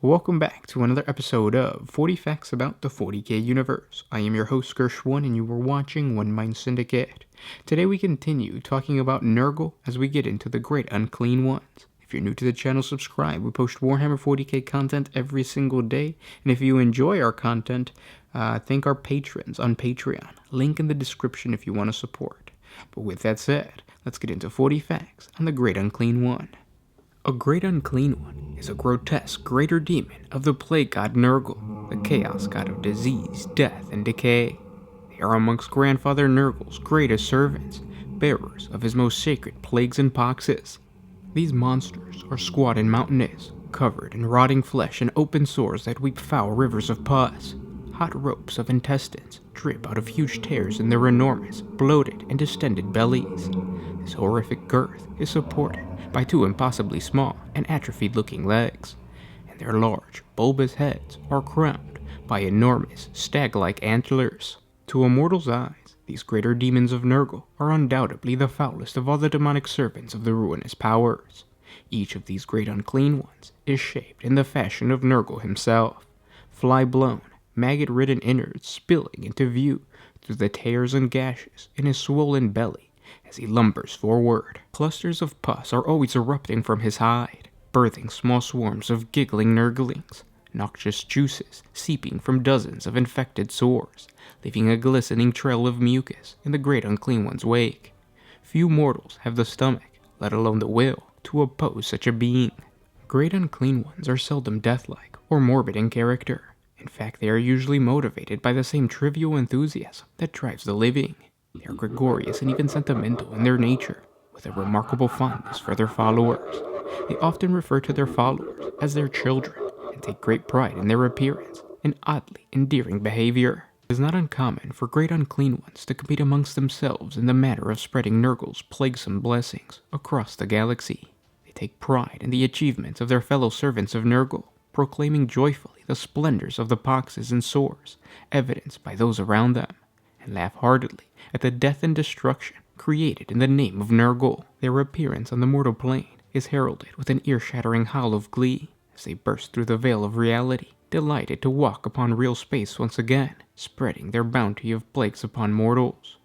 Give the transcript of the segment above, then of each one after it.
Welcome back to another episode of 40 Facts About the 40K Universe. I am your host, Gershwin, and you are watching One Mind Syndicate. Today we continue talking about Nurgle as we get into the great Unclean Ones. If you're new to the channel, subscribe. We post Warhammer 40K content every single day, and if you enjoy our content, thank our patrons on Patreon. Link in the description if you want to support. But with that said, let's get into 40 facts on the great Unclean One. A great Unclean One is a grotesque greater demon of the plague god Nurgle, the chaos god of disease, death, and decay. They are amongst Grandfather Nurgle's greatest servants, bearers of his most sacred plagues and poxes. These monsters are squat and mountainous, covered in rotting flesh and open sores that weep foul rivers of pus. Hot ropes of intestines drip out of huge tears in their enormous, bloated, and distended bellies. This horrific girth is supported by two impossibly small and atrophied-looking legs, and their large, bulbous heads are crowned by enormous, stag-like antlers. To a mortal's eyes, these greater demons of Nurgle are undoubtedly the foulest of all the demonic servants of the ruinous powers. Each of these great unclean ones is shaped in the fashion of Nurgle himself, fly-blown, maggot-ridden innards spilling into view through the tears and gashes in his swollen belly as he lumbers forward. Clusters of pus are always erupting from his hide, birthing small swarms of giggling Nurglings, noxious juices seeping from dozens of infected sores, leaving a glistening trail of mucus in the great unclean one's wake. Few mortals have the stomach, let alone the will, to oppose such a being. Great unclean ones are seldom deathlike or morbid in character. In fact, they are usually motivated by the same trivial enthusiasm that drives the living. They are gregarious and even sentimental in their nature, with a remarkable fondness for their followers. They often refer to their followers as their children, and take great pride in their appearance and oddly endearing behavior. It is not uncommon for great unclean ones to compete amongst themselves in the matter of spreading Nurgle's plaguesome blessings across the galaxy. They take pride in the achievements of their fellow servants of Nurgle, proclaiming joyfully the splendors of the poxes and sores evidenced by those around them, and laugh heartily at the death and destruction created in the name of Nurgle. Their appearance on the mortal plane is heralded with an ear-shattering howl of glee as they burst through the veil of reality, delighted to walk upon real space once again, spreading their bounty of plagues upon mortals.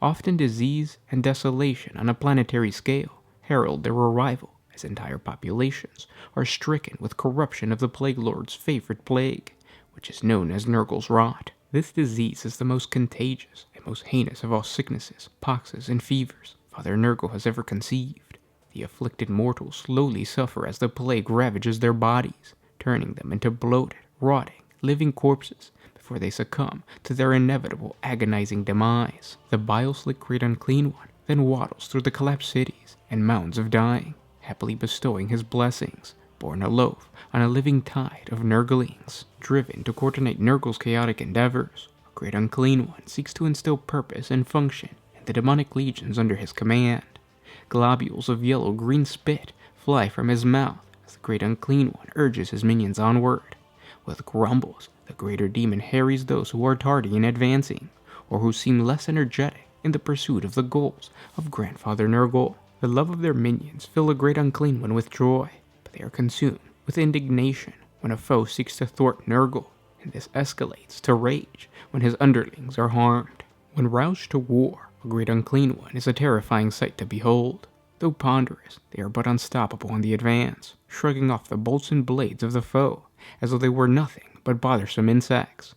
Often disease and desolation on a planetary scale herald their arrival, as entire populations are stricken with corruption of the Plague Lord's favorite plague, which is known as Nurgle's rot. This disease is the most contagious and most heinous of all sicknesses, poxes, and fevers Father Nurgle has ever conceived. The afflicted mortals slowly suffer as the plague ravages their bodies, turning them into bloated, rotting, living corpses before they succumb to their inevitable agonizing demise. The bile-slick great unclean one then waddles through the collapsed cities and mounds of dying, happily bestowing his blessings, borne aloft on a living tide of Nurglings. Driven to coordinate Nurgle's chaotic endeavors, a great unclean one seeks to instill purpose and function in the demonic legions under his command. Globules of yellow-green spit fly from his mouth as the great unclean one urges his minions onward. With grumbles, the greater demon harries those who are tardy in advancing, or who seem less energetic in the pursuit of the goals of Grandfather Nurgle. The love of their minions fill a great unclean one with joy, but they are consumed with indignation when a foe seeks to thwart Nurgle, and this escalates to rage when his underlings are harmed. When roused to war, a great unclean one is a terrifying sight to behold. Though ponderous, they are but unstoppable on the advance, shrugging off the bolts and blades of the foe as though they were nothing but bothersome insects.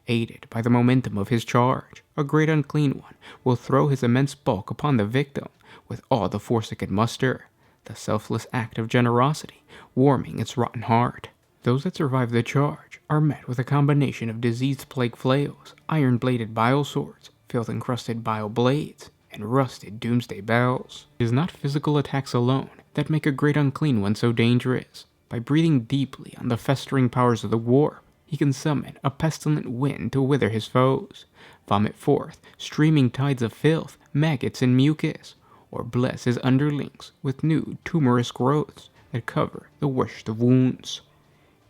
Aided by the momentum of his charge, a great unclean one will throw his immense bulk upon the victim with all the force it could muster, the selfless act of generosity warming its rotten heart. Those that survive the charge are met with a combination of diseased plague flails, iron-bladed bile swords, filth-encrusted bile blades, and rusted doomsday bells. It is not physical attacks alone that make a great unclean one so dangerous. By breathing deeply on the festering powers of the warp, he can summon a pestilent wind to wither his foes, vomit forth streaming tides of filth, maggots, and mucus, or bless his underlings with new tumorous growths that cover the worst of wounds.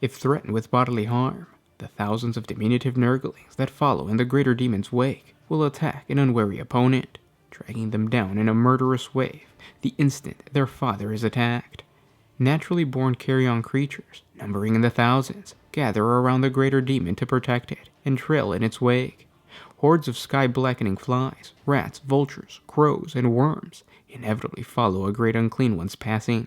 If threatened with bodily harm, the thousands of diminutive Nurglings that follow in the greater demon's wake will attack an unwary opponent, dragging them down in a murderous wave the instant their father is attacked. Naturally born carrion creatures, numbering in the thousands, gather around the greater demon to protect it and trail in its wake. Hordes of sky-blackening flies, rats, vultures, crows, and worms inevitably follow a great unclean one's passing.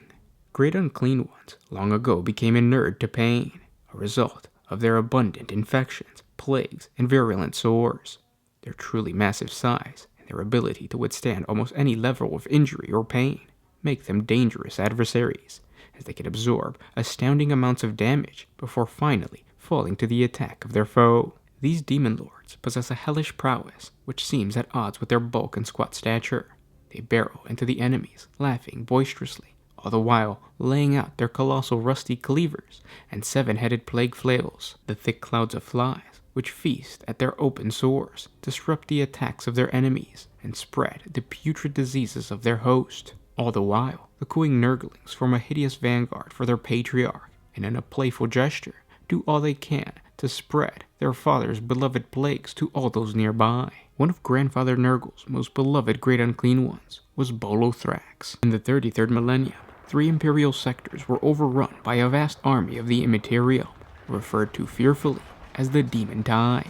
Great unclean ones long ago became inured to pain, a result of their abundant infections, plagues, and virulent sores. Their truly massive size and their ability to withstand almost any level of injury or pain make them dangerous adversaries, as they can absorb astounding amounts of damage before finally falling to the attack of their foe. These demon lords possess a hellish prowess which seems at odds with their bulk and squat stature. They barrel into the enemies, laughing boisterously, all the while laying out their colossal rusty cleavers and seven-headed plague flails. The thick clouds of flies, which feast at their open sores, disrupt the attacks of their enemies and spread the putrid diseases of their host. All the while, the cooing Nurglings form a hideous vanguard for their patriarch, and in a playful gesture, do all they can to spread their father's beloved plagues to all those nearby. One of Grandfather Nurgle's most beloved great unclean ones was Bollothrax. In the 33rd millennium, 3 imperial sectors were overrun by a vast army of the immaterial, referred to fearfully as the Demon Tide.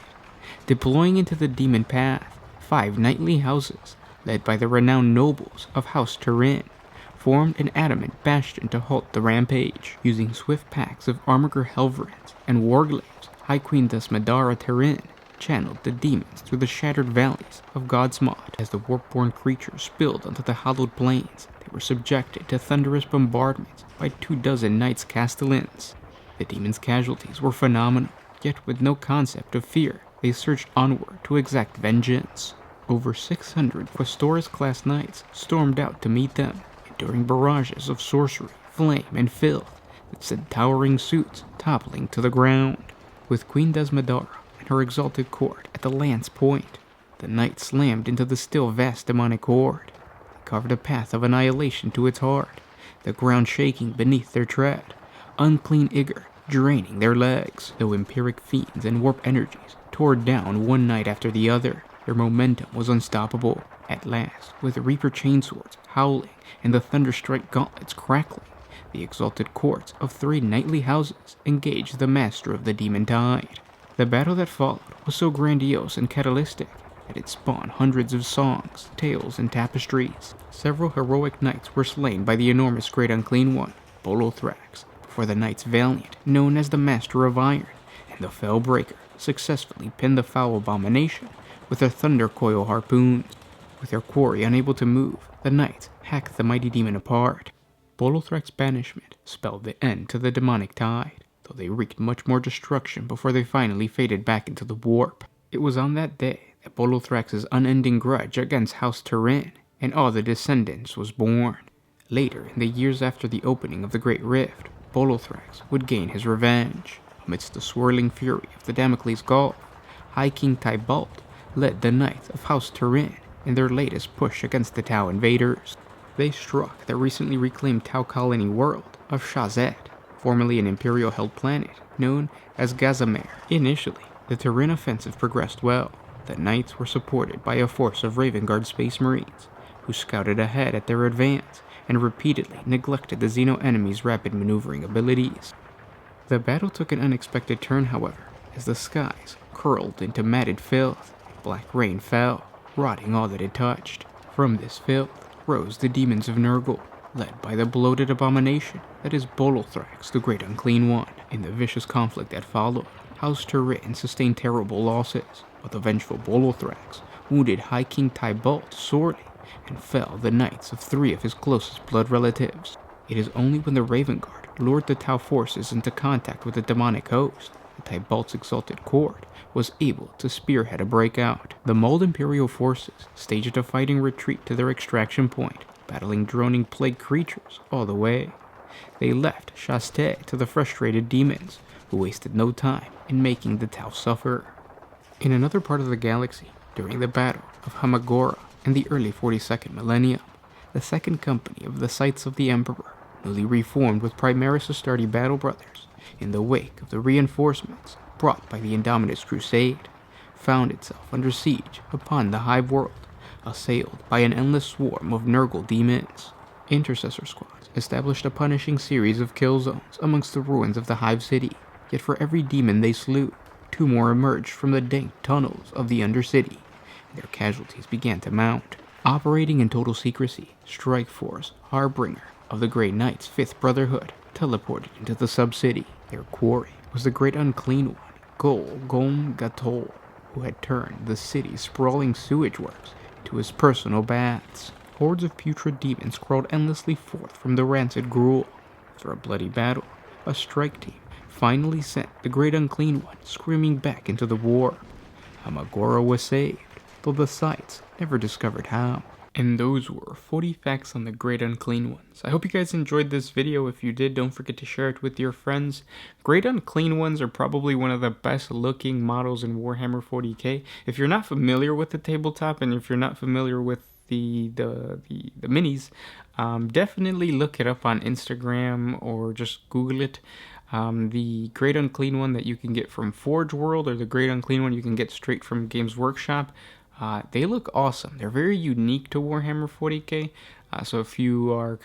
Deploying into the Demon Path, 5 knightly houses, led by the renowned nobles of House Turin, formed an adamant bastion to halt the rampage. Using swift packs of Armiger Helverins and Warglaives, High Queen Desmadara Turin channeled the demons through the shattered valleys of Godsmod. As the warp-born creatures spilled onto the hallowed plains, they were subjected to thunderous bombardments by 24 knights castellans. The demons' casualties were phenomenal, yet with no concept of fear, they surged onward to exact vengeance. Over 600 Questoris-class knights stormed out to meet them, enduring barrages of sorcery, flame, and filth that sent towering suits toppling to the ground. With Queen Desmadara and her exalted court at the lance point, the knights slammed into the still vast demonic horde. They carved a path of annihilation to its heart, the ground shaking beneath their tread, unclean ichor draining their legs. Though empiric fiends and warp energies tore down one knight after the other, their momentum was unstoppable. At last, with Reaper chainswords howling and the Thunderstrike gauntlets crackling, the exalted courts of 3 knightly houses engaged the master of the Demon Tide. The battle that followed was so grandiose and catalytic that it spawned hundreds of songs, tales, and tapestries. Several heroic knights were slain by the enormous Great Unclean One, Bollothrax, before the Knights Valiant, known as the Master of Iron, and the Fellbreaker, successfully pinned the foul abomination with their thunder coil harpoons. With their quarry unable to move, the knights hacked the mighty demon apart. Bollothrax's banishment spelled the end to the demonic tide, though they wreaked much more destruction before they finally faded back into the warp. It was on that day that Bollothrax's unending grudge against House Turin and all the descendants was born. Later, in the years after the opening of the Great Rift, Bollothrax would gain his revenge. Amidst the swirling fury of the Damocles Gulf, High King Tybalt led the Knights of House Turin in their latest push against the Tau invaders. They struck the recently reclaimed Tau colony world of Shazet, formerly an Imperial-held planet known as Gazamere. Initially, the Turin offensive progressed well. The Knights were supported by a force of Raven Guard Space Marines, who scouted ahead at their advance and repeatedly neglected the Xeno enemy's rapid maneuvering abilities. The battle took an unexpected turn, however, as the skies curled into matted filth. Black rain fell, rotting all that it touched. From this filth rose the demons of Nurgle, led by the bloated abomination that is Bollothrax, the Great Unclean One. In the vicious conflict that followed, House Turin sustained terrible losses, but the vengeful Bollothrax wounded High King Tybalt sorely and fell the knights of 3 of his closest blood relatives. It is only when the Raven Guard lured the Tau forces into contact with the demonic host that Tybalt's exalted court was able to spearhead a breakout. The mauled Imperial forces staged a fighting retreat to their extraction point, battling droning plague creatures all the way. They left Shastet to the frustrated demons, who wasted no time in making the Tau suffer. In another part of the galaxy, during the Battle of Hamagora in the early 42nd millennium, the Second Company of the Sights of the Emperor, newly reformed with Primaris Astartes battle brothers, in the wake of the reinforcements brought by the Indominus Crusade, found itself under siege upon the Hive World, assailed by an endless swarm of Nurgle demons. Intercessor squads established a punishing series of kill zones amongst the ruins of the Hive City, yet for every demon they slew, 2 more emerged from the dank tunnels of the Undercity, and their casualties began to mount. Operating in total secrecy, Strike Force, harbinger of the Grey Knight's 5th Brotherhood, teleported into the sub-city. Their quarry was the great Unclean One, Gol Gom Gatol, who had turned the city's sprawling sewage works into his personal baths. Hordes of putrid demons crawled endlessly forth from the rancid gruel. After a bloody battle, a strike team finally sent the great Unclean One screaming back into the war. Hamagora was saved, though the sites never discovered how. And those were 40 facts on the Great Unclean Ones. I hope you guys enjoyed this video. If you did, don't forget to share it with your friends. Great Unclean Ones are probably one of the best looking models in Warhammer 40K. If you're not familiar with the tabletop, and if you're not familiar with the minis, definitely look it up on Instagram or just Google it. The Great Unclean One that you can get from Forge World, or the Great Unclean One you can get straight from Games Workshop, they look awesome. They're very unique to Warhammer 40K. So if you are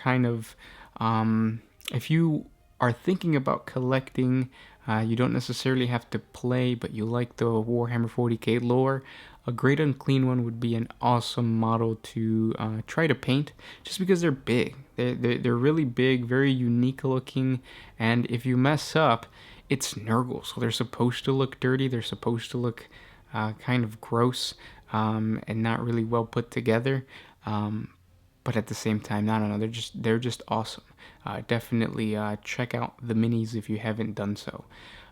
if you are thinking about collecting, you don't necessarily have to play, but you like the Warhammer 40K lore, a Great Unclean One would be an awesome model to try to paint, just because they're big. They're really big, very unique looking, and if you mess up, it's Nurgle, so they're supposed to look dirty. They're supposed to look kind of gross. And not really well put together, but at the same time, I don't know, they're just awesome. Definitely check out the minis if you haven't done so.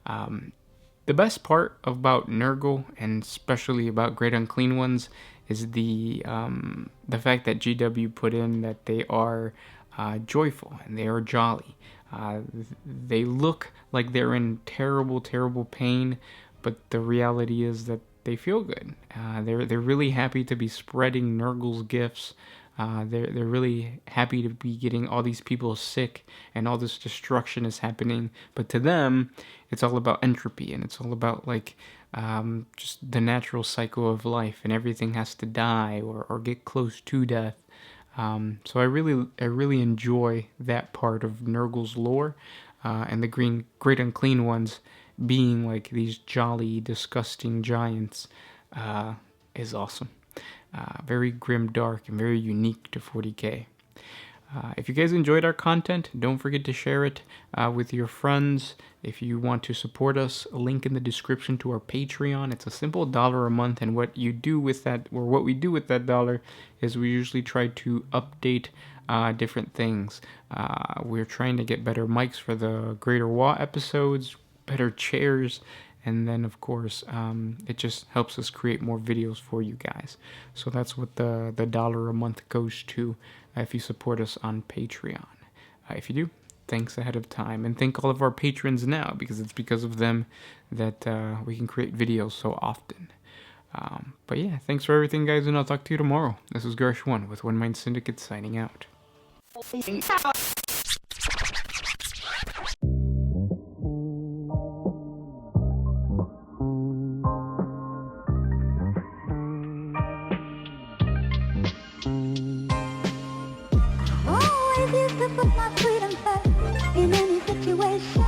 The best part about Nurgle, and especially about Great Unclean Ones, is the fact that GW put in that they are joyful and they are jolly. They look like they're in terrible, terrible pain, but the reality is that they feel good. They're really happy to be spreading Nurgle's gifts. They're really happy to be getting all these people sick and all this destruction is happening. But to them, it's all about entropy, and it's all about like just the natural cycle of life, and everything has to die or get close to death. So I really enjoy that part of Nurgle's lore, and the Great Unclean Ones being like these jolly, disgusting giants is awesome. Very grim, dark, and very unique to 40K. If you guys enjoyed our content, don't forget to share it with your friends. If you want to support us, a link in the description to our Patreon. It's a simple $1 a month, and what you do with that, or what we do with that $1, is we usually try to update different things. We're trying to get better mics for the Greater Wa episodes, better chairs, and then of course it just helps us create more videos for you guys. So that's what the $1 a month goes to, if you support us on Patreon. If you do, thanks ahead of time, and thank all of our patrons now, because it's because of them that we can create videos so often. But yeah, thanks for everything, guys, and I'll talk to you tomorrow. This is Gersh1 with One Mind Syndicate signing out. Put my freedom first in any situation.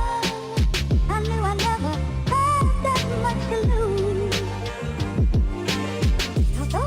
I knew I never had that much to lose.